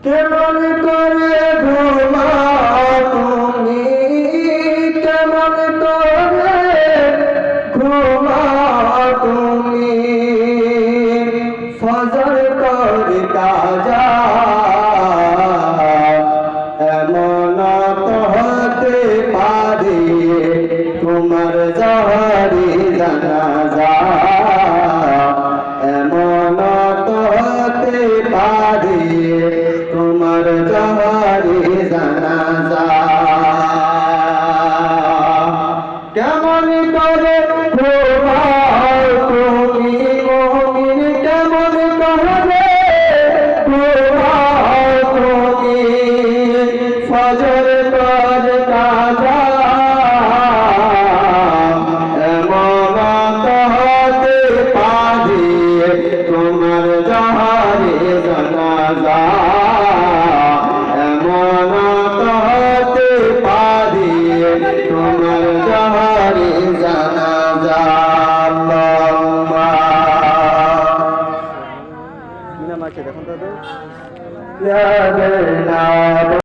কেমন করে ঘুমাও তুমি, কেমন করে ঘুমাও তুমি, ফজর করে কাজা এমন তো হতে পারে তোমার জহরি জানাজা, এমন তো হতে পারে তোমার জহরি জানাজা। কেমন করে ঘুমাও তুমি মুমিন, কেমন করে ঘুমাও তুমি, ফজর পর কাজা এমন তো হতে পারে তোমার জহরি জানাজা, এমন তো হতে পারে তোমার জহরি জানাজা। আল্লাহুম্মা